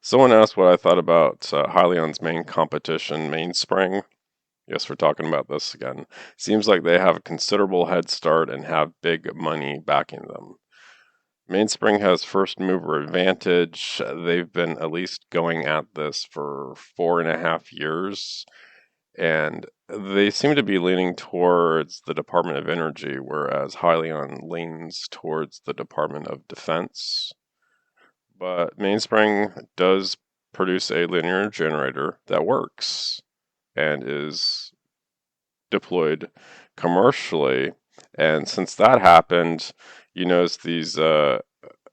Someone asked what I thought about HYLN's main competition, Mainspring. Yes, we're talking about this again. Seems like they have a considerable head start and have big money backing them. Mainspring has first mover advantage. They've been at least going at this for 4.5 years, and they seem to be leaning towards the Department of Energy, whereas HYLN leans towards the Department of Defense. But Mainspring does produce a linear generator that works and is deployed commercially. And since that happened, you notice these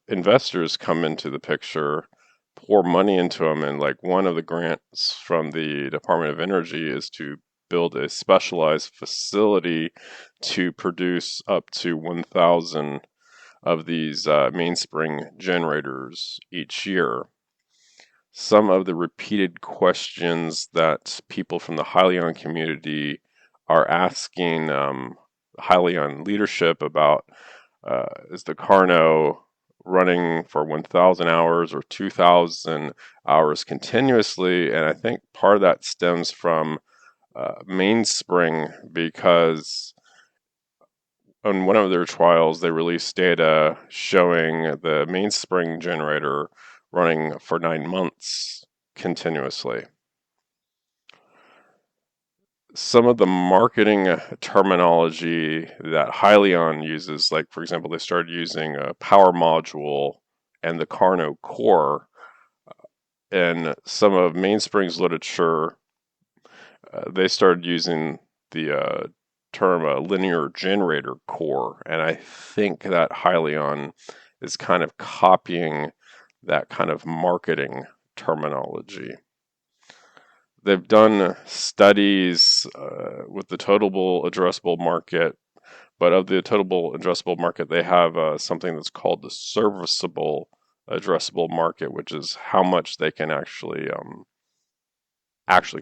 investors come into the picture, pour money into them, and like one of the grants from the Department of Energy is to build a specialized facility to produce up to 1,000 of these mainspring generators each year. Some of the repeated questions that people from the HYLN community are asking HYLN leadership about is the Carno running for 1,000 hours or 2,000 hours continuously? And I think part of that stems from mainspring, because on one of their trials, they released data showing the mainspring generator running for 9 months continuously. Some of the marketing terminology that HYLN uses, like for example, they started using a power module and the Carno core, and some of Mainspring's literature, they started using the term linear generator core, and I think that HYLN is kind of copying that kind of marketing terminology. They've done studies with the total addressable market, but of the total addressable market, they have something that's called the serviceable addressable market, which is how much they can actually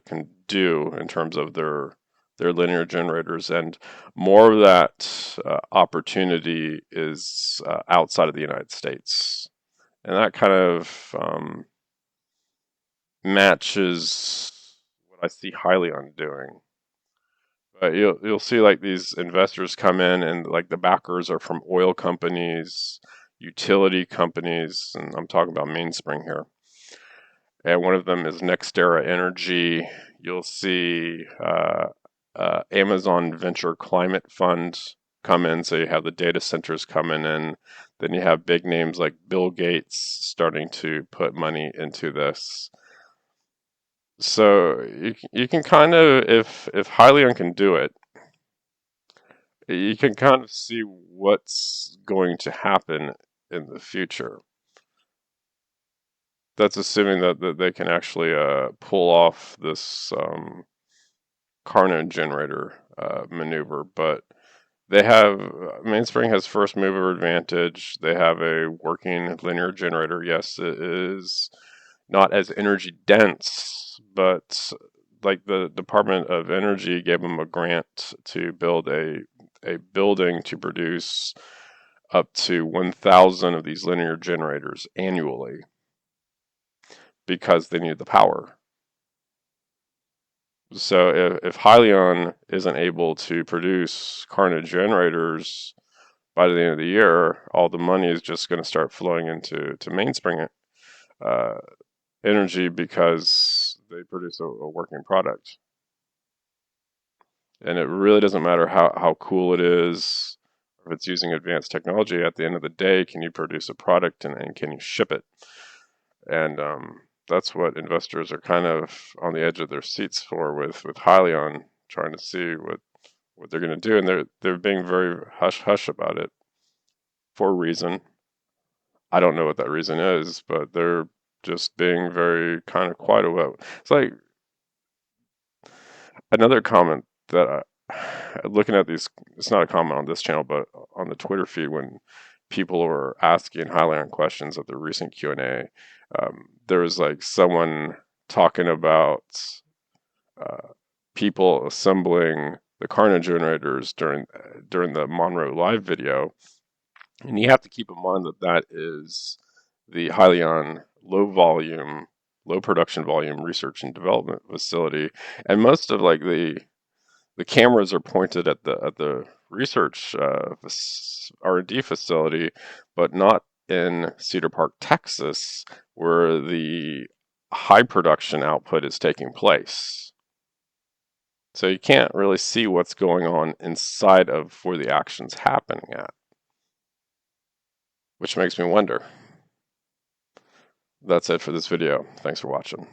can do in terms of their linear generators, and more of that opportunity is outside of the United States, and that kind of matches what I see HYLN doing. But you'll see like these investors come in, and like the backers are from oil companies, utility companies, and I'm talking about Mainspring here. And one of them is NextEra Energy. You'll see Amazon Venture Climate Fund come in, so you have the data centers coming in. Then you have big names like Bill Gates starting to put money into this. So you can kind of, if HYLN can do it, you can kind of see what's going to happen in the future. That's assuming that they can actually pull off this Carno generator maneuver, but they have Mainspring has first mover advantage. They have a working linear generator. Yes, it is not as energy dense, but like the Department of Energy gave them a grant to build a building to produce up to 1,000 of these linear generators annually because they need the power. So if HYLN isn't able to produce Carno generators by the end of the year, all the money is just going to start flowing into Mainspring uh, Energy because they produce a working product. And it really doesn't matter how cool it is, if it's using advanced technology. At the end of the day, can you produce a product, and can you ship it? And that's what investors are kind of on the edge of their seats for with HYLN, trying to see what they're going to do, and they're being very hush hush about it for a reason. I don't know what that reason is, but they're just being very kind of quiet about it. It's like another comment that looking at these, it's not a comment on this channel, but on the Twitter feed, when people were asking HYLN questions at the recent Q&A, there was like someone talking about uh, people assembling the Carno generators during the Monroe live video, and you have to keep in mind that that is the HYLN low volume low production volume research and development facility, and most of like the cameras are pointed at the research R&D facility, but not in Cedar Park, Texas, where the high production output is taking place. So you can't really see what's going on inside of where the action's happening at, which makes me wonder. That's it for this video. Thanks for watching.